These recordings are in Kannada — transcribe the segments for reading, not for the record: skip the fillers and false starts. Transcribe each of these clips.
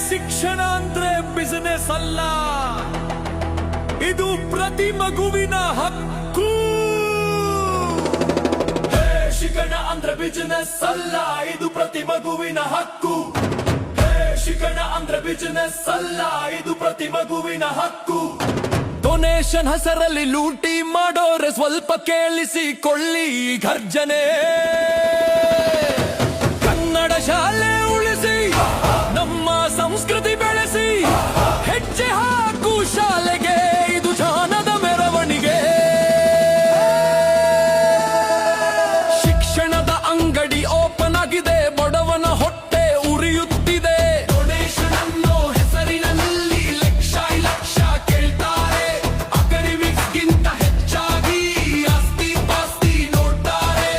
ಶಿಕ್ಷಣ ಅಂದ್ರೆ ಬಿಸಿನೆಸ್ ಅಲ್ಲ, ಇದು ಪ್ರತಿ ಮಗುವಿನ ಹಕ್ಕು. ಶಿಕ್ಷಣ ಅಂದ್ರೆ ಬಿಸಿನೆಸ್ ಅಲ್ಲ, ಇದು ಪ್ರತಿ ಮಗುವಿನ ಹಕ್ಕು. ಶಿಕ್ಷಣ ಅಂದ್ರೆ ಬಿಸಿನೆಸ್ ಅಲ್ಲ, ಇದು ಪ್ರತಿ ಮಗುವಿನ ಹಕ್ಕು. ಡೊನೇಷನ್ ಹೆಸರಲ್ಲಿ ಲೂಟಿ ಮಾಡೋರೆ ಸ್ವಲ್ಪ ಕೇಳಿಸಿಕೊಳ್ಳಿ ಗರ್ಜನೆ. ಕನ್ನಡ ಶಾಲೆ ಉಳಿಸಿ, ನಮ್ಮ ಸಂಸ್ಕೃತಿ ಬೆಳೆಸಿ, ಹೆಜ್ಜೆ ಹಾಕು ಶಾಲೆಗೆ, ಇದು ಜಾನದ ಮೆರವಣಿಗೆ. ಶಿಕ್ಷಣದ ಅಂಗಡಿ ಓಪನ್ ಆಗಿದೆ, ಬಡವನ ಹೊಟ್ಟೆ ಉರಿಯುತ್ತಿದೆ. ಡೊನೇಷನ್ ಅನ್ನೋ ಹೆಸರಿನಲ್ಲಿ ಲಕ್ಷ ಲಕ್ಷ ಕೇಳ್ತಾರೆ, ಅಕಾಡೆಮಿಕ್ಸ್ಗಿಂತ ಹೆಚ್ಚಾಗಿ ಆಸ್ತಿ ಪಾಸ್ತಿ ನೋಡ್ತಾರೆ.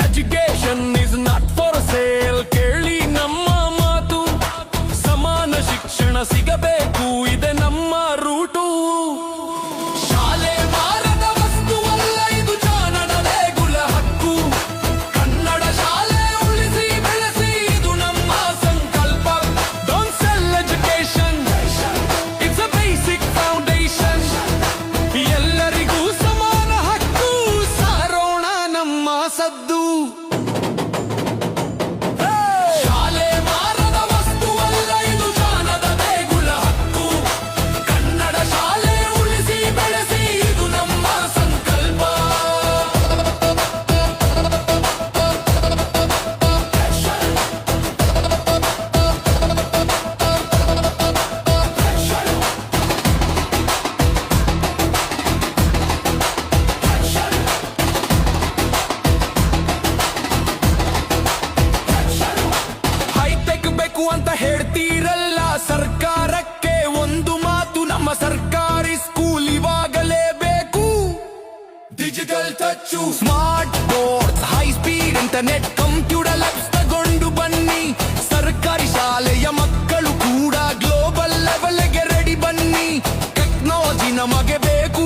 Education is not for sale, ಕೇಳಿ ನಮ್ಮ ಮಾತು. ಸಮಾನ ಶಿಕ್ಷಣ ಸಿಗಬೇಕು, ಇದೆ ನಮ್ಮ ರೂಟು. ಶಾಲೆ ಮಾರದ ವಸ್ತುವಲ್ಲ, ಇದು ಜಾನದ ದೇಗುಲ ಹಕ್ಕು. ಕನ್ನಡ ಶಾಲೆ ಉಳಿಸಿ ಬೆಳೆಸಿ, ಇದು ನಮ್ಮ ಸಂಕಲ್ಪ. Don't cell education, it's a basic foundation. ಎಲ್ಲರಿಗೂ ಸಮಾನ ಹಕ್ಕು, ಸಾರೋಣ ನಮ್ಮ ಸದ್ದು. ಶಾಲೆ ಮಾರದ ವಸ್ತುವಲ್ಲ, ಇದು ಜಾನದ ದೇಗುಲ ಹಕ್ಕು. ಕನ್ನಡ ಶಾಲೆ ಉಳಿಸಿ ಬೆಳೆಸಿ, ಇದು ನಮ್ಮ ಸಂಕಲ್ಪ. ಹೈಟೆಕ್ ಬೇಕು ಅಂತ ಹೇಳ್ತೀರಲ್ಲ, ಸರ್ಕಾರಕ್ಕೆ ಒಂದು ಮಾತು, ನಮ್ಮ ಸರ್ಕಾರಿ ಸ್ಕೂಲ್ ಇವಾಗಲೇ ಬೇಕು. Digital touch, smart board, high speed internet, computer labs ತಗೊಂಡು ಬನ್ನಿ. ಸರ್ಕಾರಿ ಶಾಲೆಯ ಮಕ್ಕಳು ಕೂಡ ಗ್ಲೋಬಲ್ ಲೆವೆಲ್ಗೆ ರೆಡಿ ಬನ್ನಿ. ಟೆಕ್ನಾಲಜಿ ನಮಗೆ ಬೇಕು,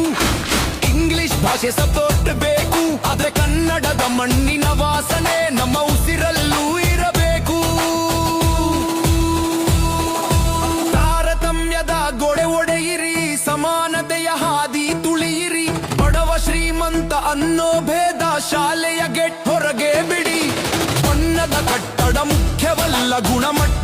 ಇಂಗ್ಲಿಷ್ ಭಾಷೆ ಸಪೋರ್ಟ್ ಬೇಕು, ಆದ್ರೆ ಕನ್ನಡದ ಮಣ್ಣಿನ ವಾಸನೆ ನಮ್ಮ ಉಸಿರಲ್ಲೂ ಇರಬೇಕು. ತಾರತಮ್ಯದ ಗೋಡೆ ಒಡೆಯಿರಿ, ಸಮಾನತೆಯ ಹಾದಿ ತುಳಿಯಿರಿ. ಬಡವ ಶ್ರೀಮಂತ ಅನ್ನೋ ಭೇದ ಶಾಲೆಯ ಗೆಟ್ ಹೊರಗೆ ಬಿಡಿ. ಬಣ್ಣದ ಕಟ್ಟಡ ಮುಖ್ಯವಲ್ಲ, ಗುಣಮಟ್ಟ